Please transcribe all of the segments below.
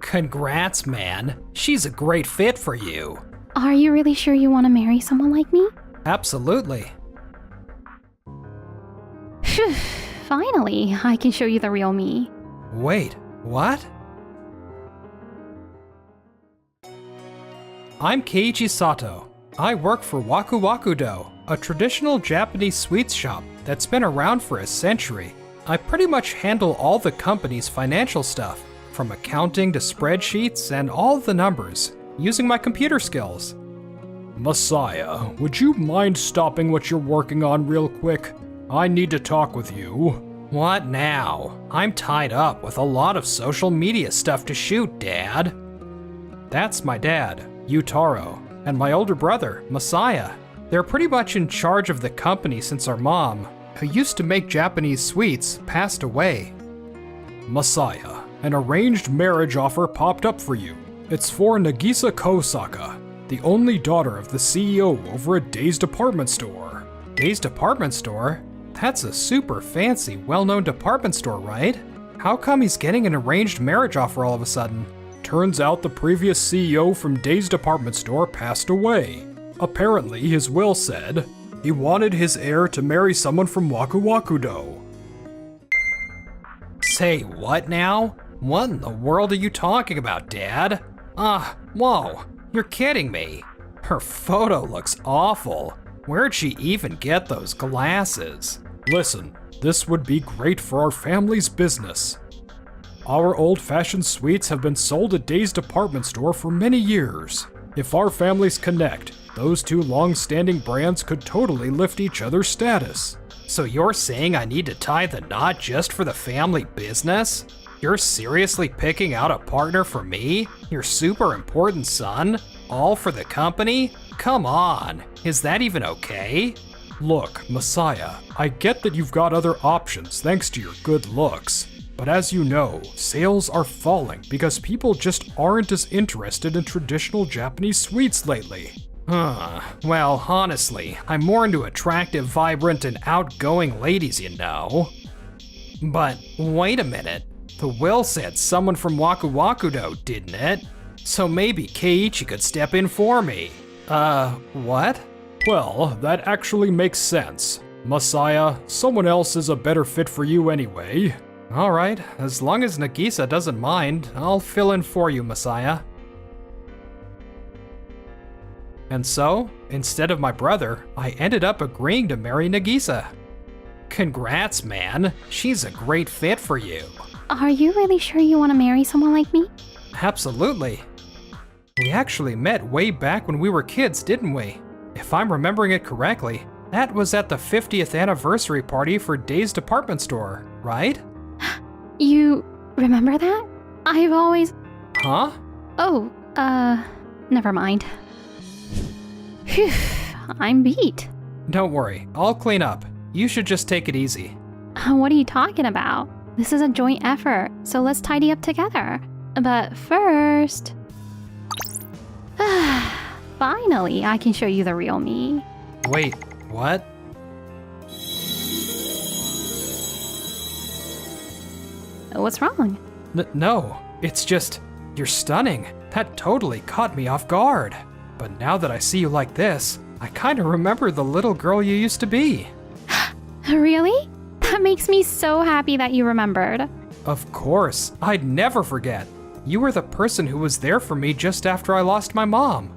Congrats, man. She's a great fit for you. Are you really sure you want to marry someone like me? Absolutely. Phew, finally, I can show you the real me. Wait, what? I'm Keiichi Sato. I work for Waku Waku Do, a traditional Japanese sweets shop that's been around for a century. I pretty much handle all the company's financial stuff, from accounting to spreadsheets and all the numbers, using my computer skills. Messiah, would you mind stopping what you're working on real quick? I need to talk with you. What now? I'm tied up with a lot of social media stuff to shoot, Dad. That's my dad, Yutaro, and my older brother, Messiah. They're pretty much in charge of the company since our mom, who used to make Japanese sweets, passed away. Messiah, an arranged marriage offer popped up for you. It's for Nagisa Kosaka, the only daughter of the CEO over at Day's Department Store. Day's Department Store? That's a super fancy, well-known department store, right? How come he's getting an arranged marriage offer all of a sudden? Turns out the previous CEO from Day's Department Store passed away. Apparently, his will said he wanted his heir to marry someone from Waku Waku Do. Say what now? What in the world are you talking about, Dad? Whoa, you're kidding me. Her photo looks awful. Where'd she even get those glasses? Listen, this would be great for our family's business. Our old-fashioned sweets have been sold at Day's Department Store for many years. If our families connect, those two long-standing brands could totally lift each other's status. So you're saying I need to tie the knot just for the family business? You're seriously picking out a partner for me, your super important son, all for the company? Come on, is that even okay? Look, Messiah, I get that you've got other options thanks to your good looks. But as you know, sales are falling because people just aren't as interested in traditional Japanese sweets lately. Well, honestly, I'm more into attractive, vibrant, and outgoing ladies, you know. But wait a minute, the will said someone from Waku Waku Do, didn't it? So maybe Keiichi could step in for me. What? Well, that actually makes sense. Messiah, someone else is a better fit for you anyway. Alright, as long as Nagisa doesn't mind, I'll fill in for you, Messiah. And so, instead of my brother, I ended up agreeing to marry Nagisa. Congrats, man. She's a great fit for you. Are you really sure you want to marry someone like me? Absolutely. We actually met way back when we were kids, didn't we? If I'm remembering it correctly, that was at the 50th anniversary party for Day's Department Store, right? You remember that? I've always... Huh? Oh, never mind. Phew, I'm beat. Don't worry, I'll clean up. You should just take it easy. What are you talking about? This is a joint effort, so let's tidy up together. But first... Finally, I can show you the real me. Wait, what? What's wrong? No, it's just, you're stunning. That totally caught me off guard. But now that I see you like this, I kinda remember the little girl you used to be. Really? That makes me so happy that you remembered. Of course, I'd never forget. You were the person who was there for me just after I lost my mom.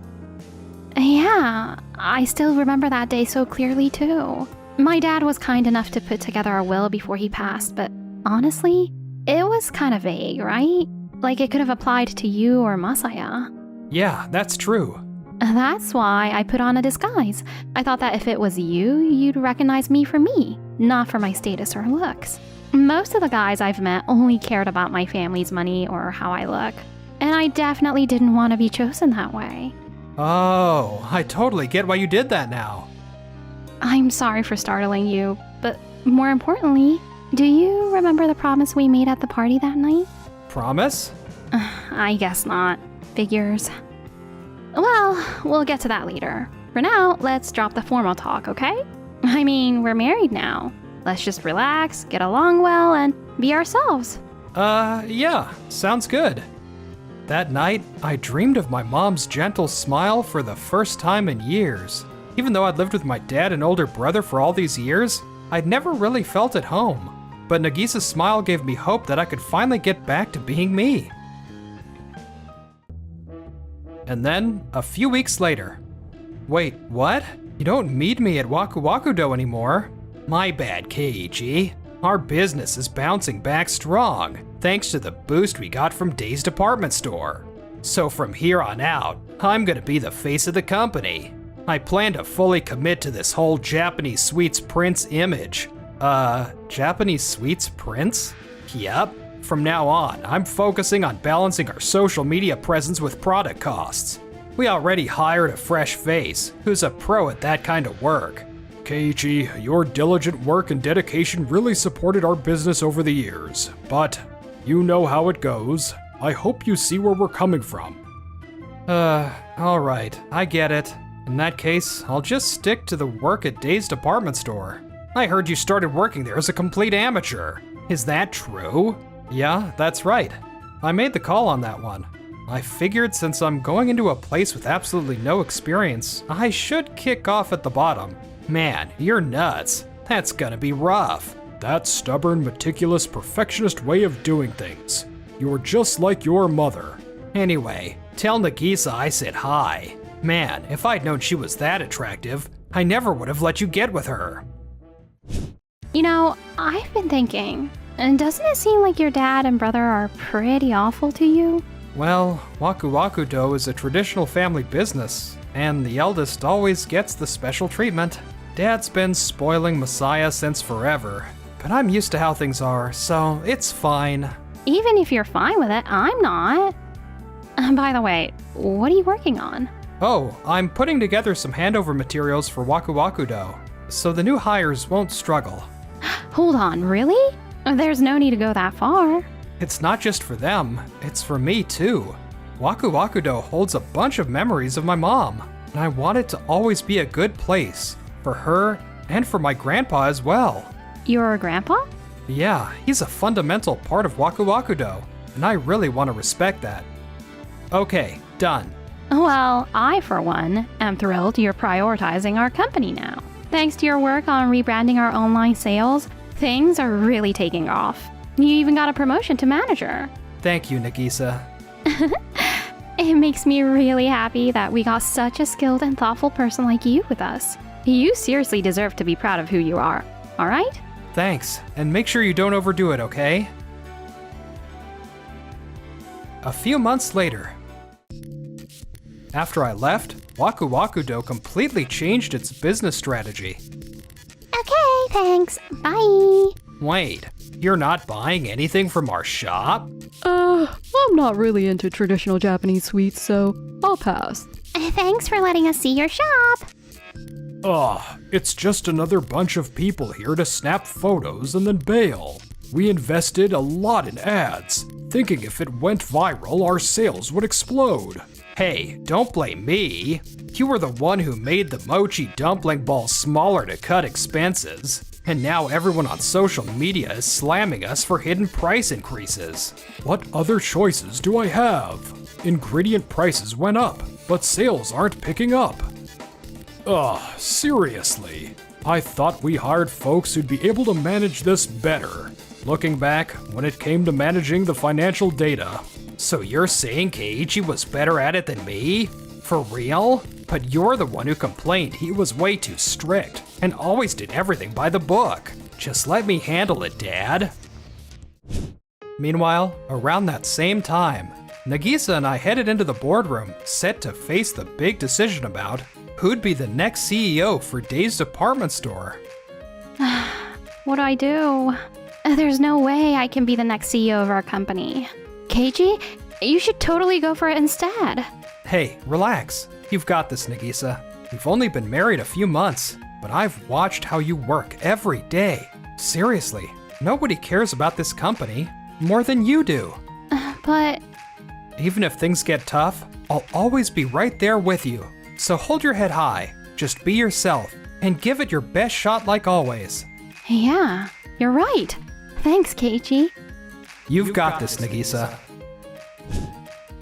Yeah, I still remember that day so clearly too. My dad was kind enough to put together a will before he passed, but honestly, it was kind of vague, right? Like it could have applied to you or Masaya. Yeah, that's true. That's why I put on a disguise. I thought that if it was you, you'd recognize me for me, not for my status or looks. Most of the guys I've met only cared about my family's money or how I look, and I definitely didn't want to be chosen that way. Oh, I totally get why you did that now. I'm sorry for startling you, but more importantly, do you remember the promise we made at the party that night? Promise? I guess not. Figures. Well, we'll get to that later. For now, let's drop the formal talk, okay? I mean, we're married now. Let's just relax, get along well, and be ourselves. Yeah, sounds good. That night, I dreamed of my mom's gentle smile for the first time in years. Even though I'd lived with my dad and older brother for all these years, I'd never really felt at home. But Nagisa's smile gave me hope that I could finally get back to being me. And then, a few weeks later. Wait, what? You don't need me at Waku Waku Do anymore. My bad, Keiichi. Our business is bouncing back strong, thanks to the boost we got from Days Department Store. So from here on out, I'm gonna be the face of the company. I plan to fully commit to this whole Japanese Sweets Prince image. Japanese Sweets Prince? Yep. From now on, I'm focusing on balancing our social media presence with product costs. We already hired a fresh face, who's a pro at that kind of work. Keiichi, your diligent work and dedication really supported our business over the years, but you know how it goes. I hope you see where we're coming from. Alright, I get it. In that case, I'll just stick to the work at Days Department Store. I heard you started working there as a complete amateur. Is that true? Yeah, that's right. I made the call on that one. I figured since I'm going into a place with absolutely no experience, I should kick off at the bottom. Man, you're nuts. That's gonna be rough. That stubborn, meticulous, perfectionist way of doing things. You're just like your mother. Anyway, tell Nagisa I said hi. Man, if I'd known she was that attractive, I never would have let you get with her. You know, I've been thinking, and doesn't it seem like your dad and brother are pretty awful to you? Well, Waku Waku Do is a traditional family business, and the eldest always gets the special treatment. Dad's been spoiling Messiah since forever, but I'm used to how things are, so it's fine. Even if you're fine with it, I'm not. By the way, what are you working on? Oh, I'm putting together some handover materials for Waku Waku Do, so the new hires won't struggle. Hold on, really? There's no need to go that far. It's not just for them, it's for me too. Waku Waku Do holds a bunch of memories of my mom, and I want it to always be a good place, for her and for my grandpa as well. Your grandpa? Yeah, he's a fundamental part of Waku Waku Do, and I really want to respect that. Okay, done. Well, I, for one, am thrilled you're prioritizing our company now. Thanks to your work on rebranding our online sales, things are really taking off. You even got a promotion to manager. Thank you, Nagisa. It makes me really happy that we got such a skilled and thoughtful person like you with us. You seriously deserve to be proud of who you are, all right? Thanks, and make sure you don't overdo it, okay? A few months later. After I left, Waku Waku Do completely changed its business strategy. Okay, thanks. Bye. Wait, you're not buying anything from our shop? I'm not really into traditional Japanese sweets, so I'll pass. Thanks for letting us see your shop. Ugh, it's just another bunch of people here to snap photos and then bail. We invested a lot in ads, thinking if it went viral, our sales would explode. Hey, don't blame me. You were the one who made the mochi dumpling ball smaller to cut expenses. And now everyone on social media is slamming us for hidden price increases. What other choices do I have? Ingredient prices went up, but sales aren't picking up. Ugh, seriously. I thought we hired folks who'd be able to manage this better. Looking back, when it came to managing the financial data. So you're saying Keiichi was better at it than me? For real? But you're the one who complained he was way too strict and always did everything by the book. Just let me handle it, Dad. Meanwhile, around that same time, Nagisa and I headed into the boardroom, set to face the big decision about who'd be the next CEO for Days Department Store. What do I do? There's no way I can be the next CEO of our company. Keiji, you should totally go for it instead. Hey, relax. You've got this, Nagisa. We've only been married a few months, but I've watched how you work every day. Seriously, nobody cares about this company more than you do. But... Even if things get tough, I'll always be right there with you. So hold your head high, just be yourself, and give it your best shot like always. Yeah, you're right. Thanks, Keiichi. You've got this, Nagisa.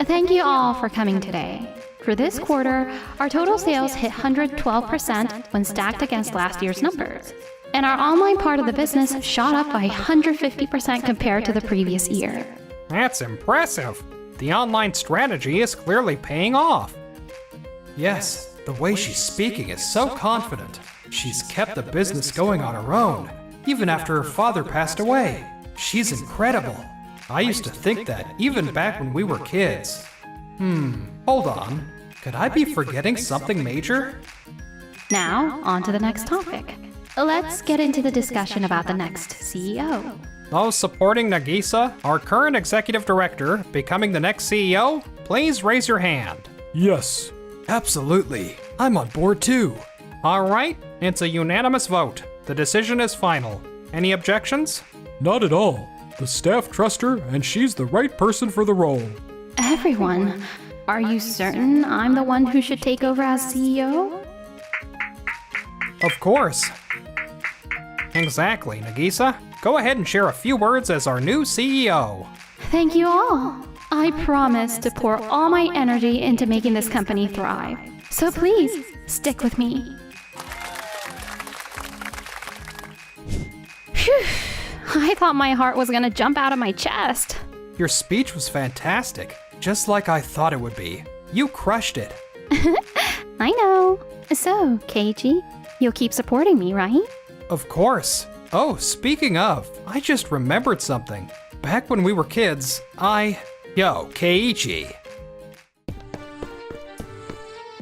Thank you all for coming today. For this quarter, our total sales hit 112% when stacked against last year's numbers. And our online part of the business shot up by 150% compared to the previous year. That's impressive. The online strategy is clearly paying off. Yes, the way she's speaking is so confident. She's kept the business going on her own, even after her father passed away. She's incredible. I used to think that even back when we were kids. Hold on. Could I be forgetting something major? Now, on to the next topic. Let's get into the discussion about the next CEO. Those supporting Nagisa, our current executive director, becoming the next CEO, please raise your hand. Yes, absolutely. I'm on board too. All right, it's a unanimous vote. The decision is final. Any objections? Not at all. The staff trust her, and she's the right person for the role. Everyone, are you certain I'm the one who should take over as CEO? Of course. Exactly, Nagisa. Go ahead and share a few words as our new CEO. Thank you all. I promise to pour all my energy into making this company thrive. So please, stick with me. Phew, I thought my heart was gonna jump out of my chest. Your speech was fantastic, just like I thought it would be. You crushed it. I know. So, Keiji, you'll keep supporting me, right? Of course. Oh, speaking of, I just remembered something. Back when we were kids, Yo, Keiichi.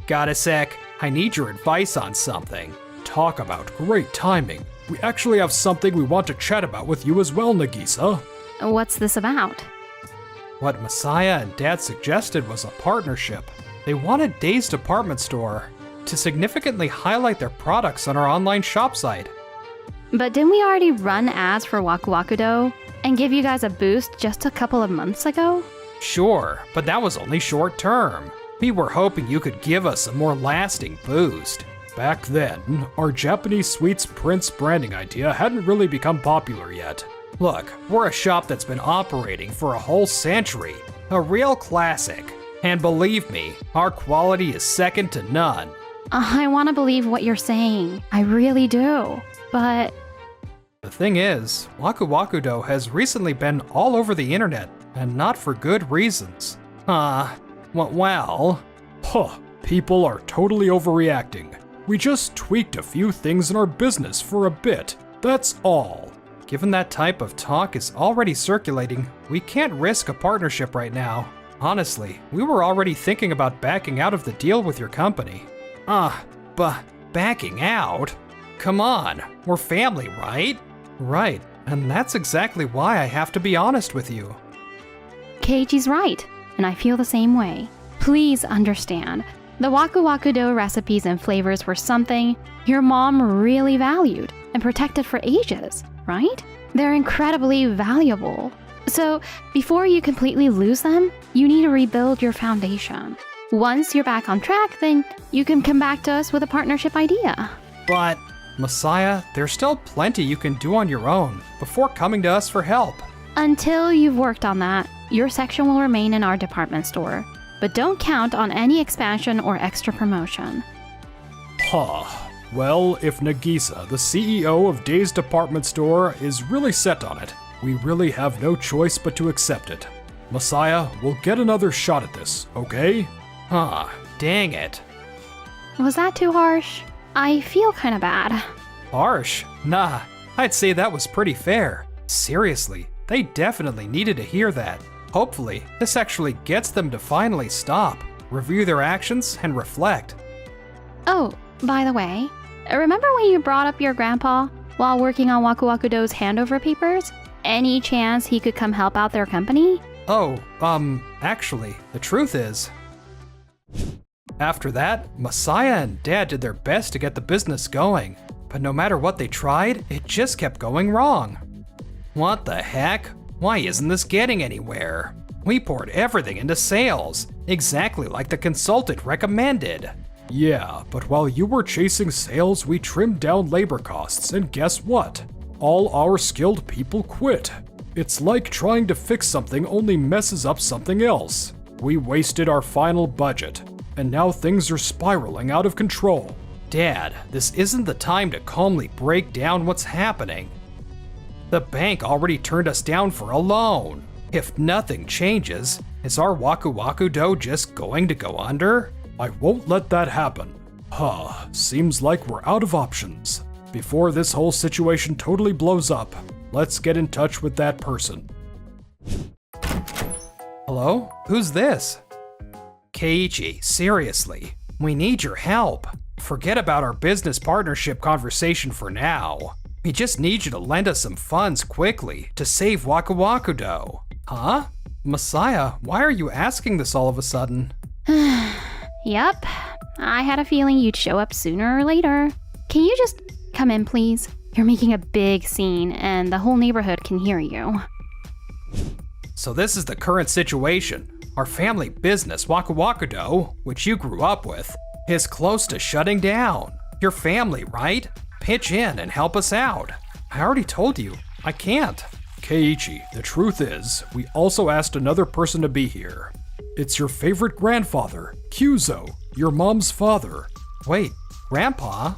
Got a sec? I need your advice on something. Talk about great timing. We actually have something we want to chat about with you as well, Nagisa. What's this about? What Messiah and Dad suggested was a partnership. They wanted Day's department store to significantly highlight their products on our online shop site. But didn't we already run ads for Waku Waku Do and give you guys a boost just a couple of months ago? Sure, but that was only short term. We were hoping you could give us a more lasting boost. Back then, our Japanese Sweets Prince branding idea hadn't really become popular yet. Look, we're a shop that's been operating for a whole century. A real classic. And believe me, our quality is second to none. I want to believe what you're saying. I really do. But the thing is, Waku Waku Do has recently been all over the internet, and not for good reasons. Well... People are totally overreacting. We just tweaked a few things in our business for a bit. That's all. Given that type of talk is already circulating, we can't risk a partnership right now. Honestly, we were already thinking about backing out of the deal with your company. But backing out? Come on, we're family, right? Right, and that's exactly why I have to be honest with you. Keiichi's right, and I feel the same way. Please understand, the Waku Waku Do recipes and flavors were something your mom really valued and protected for ages, right? They're incredibly valuable. So before you completely lose them, you need to rebuild your foundation. Once you're back on track, then you can come back to us with a partnership idea. But, Messiah, there's still plenty you can do on your own before coming to us for help. Until you've worked on that, your section will remain in our department store. But don't count on any expansion or extra promotion. Well, if Nagisa, the CEO of Day's department store, is really set on it, we really have no choice but to accept it. Messiah, we'll get another shot at this, okay? Dang it. Was that too harsh? I feel kinda bad. Harsh? Nah, I'd say that was pretty fair. Seriously, they definitely needed to hear that. Hopefully, this actually gets them to finally stop, review their actions, and reflect. Oh, by the way, remember when you brought up your grandpa while working on Waku Waku Do's handover papers? Any chance he could come help out their company? Actually, the truth is... After that, Messiah and Dad did their best to get the business going, but no matter what they tried, it just kept going wrong. What the heck? Why isn't this getting anywhere? We poured everything into sales, exactly like the consultant recommended. Yeah, but while you were chasing sales, we trimmed down labor costs, and guess what? All our skilled people quit. It's like trying to fix something only messes up something else. We wasted our final budget, and now things are spiraling out of control. Dad, this isn't the time to calmly break down what's happening. The bank already turned us down for a loan. If nothing changes, is our Waku Waku Do just going to go under? I won't let that happen. Seems like we're out of options. Before this whole situation totally blows up, let's get in touch with that person. Hello? Who's this? Keiichi, seriously, we need your help. Forget about our business partnership conversation for now. We just need you to lend us some funds quickly to save Waku Waku Do. Huh? Messiah, why are you asking this all of a sudden? Yep, I had a feeling you'd show up sooner or later. Can you just come in, please? You're making a big scene, and the whole neighborhood can hear you. So this is the current situation. Our family business, Waku Waku Do, which you grew up with, is close to shutting down. Your family, right? Pitch in and help us out. I already told you, I can't. Keiichi, the truth is, we also asked another person to be here. It's your favorite grandfather, Kyuzo, your mom's father. Wait, Grandpa?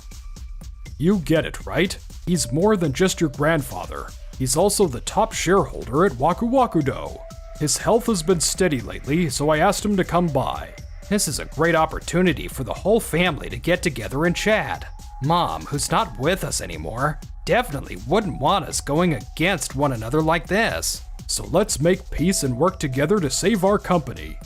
You get it, right? He's more than just your grandfather. He's also the top shareholder at Waku Waku Do. His health has been steady lately, so I asked him to come by. This is a great opportunity for the whole family to get together and chat. Mom, who's not with us anymore, definitely wouldn't want us going against one another like this. So let's make peace and work together to save our company.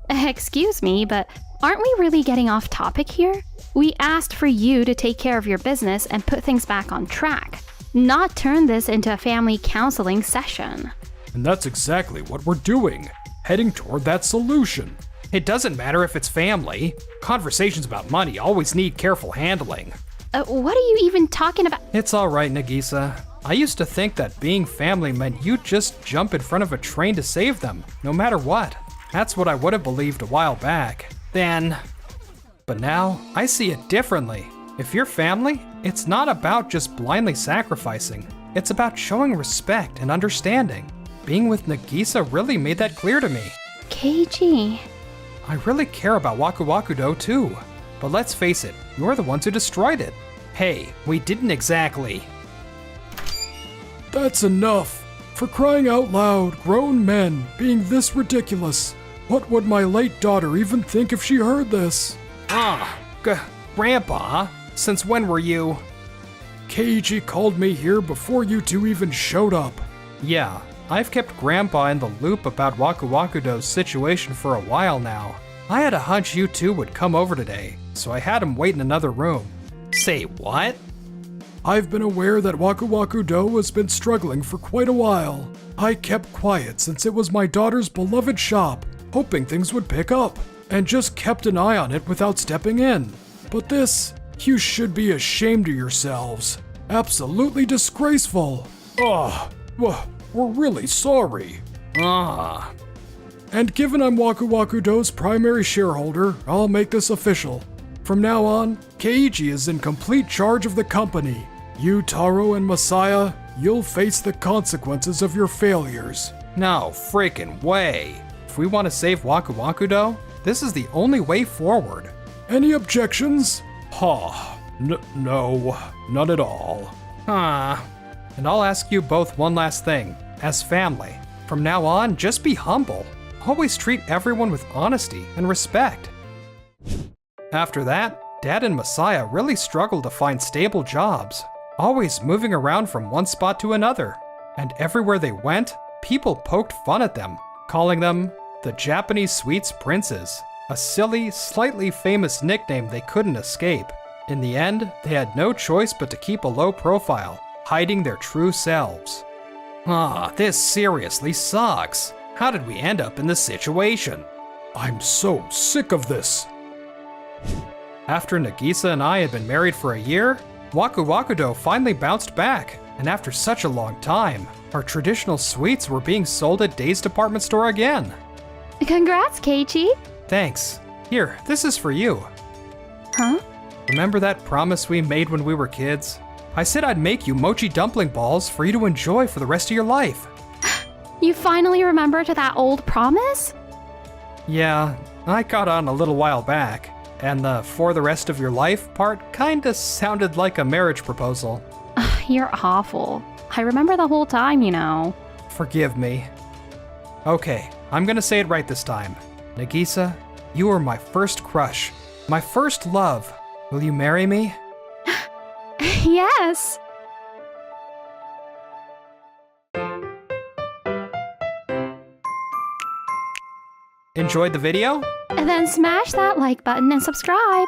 Excuse me, but aren't we really getting off topic here? We asked for you to take care of your business and put things back on track, not turn this into a family counseling session. And that's exactly what we're doing, heading toward that solution. It doesn't matter if it's family. Conversations about money always need careful handling. What are you even talking about? It's all right, Nagisa. I used to think that being family meant you'd just jump in front of a train to save them, no matter what. That's what I would have believed a while back. But now, I see it differently. If you're family, it's not about just blindly sacrificing. It's about showing respect and understanding. Being with Nagisa really made that clear to me. KG. I really care about Waku Waku Do too. But let's face it, you're the ones who destroyed it. Hey, we didn't exactly. That's enough. For crying out loud, grown men being this ridiculous. What would my late daughter even think if she heard this? Grandpa, since when were you? Keiji called me here before you two even showed up. Yeah, I've kept Grandpa in the loop about Waku Waku Do's situation for a while now. I had a hunch you two would come over today, so I had him wait in another room. Say what? I've been aware that Waku Waku Do has been struggling for quite a while. I kept quiet since it was my daughter's beloved shop, hoping things would pick up, and just kept an eye on it without stepping in. But this, you should be ashamed of yourselves. Absolutely disgraceful. We're really sorry. And given I'm Waku Waku Do's primary shareholder, I'll make this official. From now on, Keiichi is in complete charge of the company. You, Taro, and Messiah, you'll face the consequences of your failures. No freaking way. If we want to save Waku Waku Do, this is the only way forward. Any objections? No, none at all. And I'll ask you both one last thing. As family, from now on, just be humble. Always treat everyone with honesty and respect. After that, Dad and Messiah really struggled to find stable jobs, always moving around from one spot to another. And everywhere they went, people poked fun at them, calling them the Japanese Sweets Princes, a silly, slightly famous nickname they couldn't escape. In the end, they had no choice but to keep a low profile, hiding their true selves. This seriously sucks. How did we end up in this situation? I'm so sick of this. After Nagisa and I had been married for a year, Waku Waku Do finally bounced back, and after such a long time, our traditional sweets were being sold at Day's department store again. Congrats, Keiichi. Thanks. Here, this is for you. Huh? Remember that promise we made when we were kids? I said I'd make you mochi dumpling balls for you to enjoy for the rest of your life. You finally remembered that old promise? Yeah, I got on a little while back, and the for the rest of your life part kinda sounded like a marriage proposal. You're awful. I remember the whole time, you know. Forgive me. Okay, I'm gonna say it right this time. Nagisa, you were my first crush, my first love. Will you marry me? Yes. Enjoyed the video? And then smash that like button and subscribe.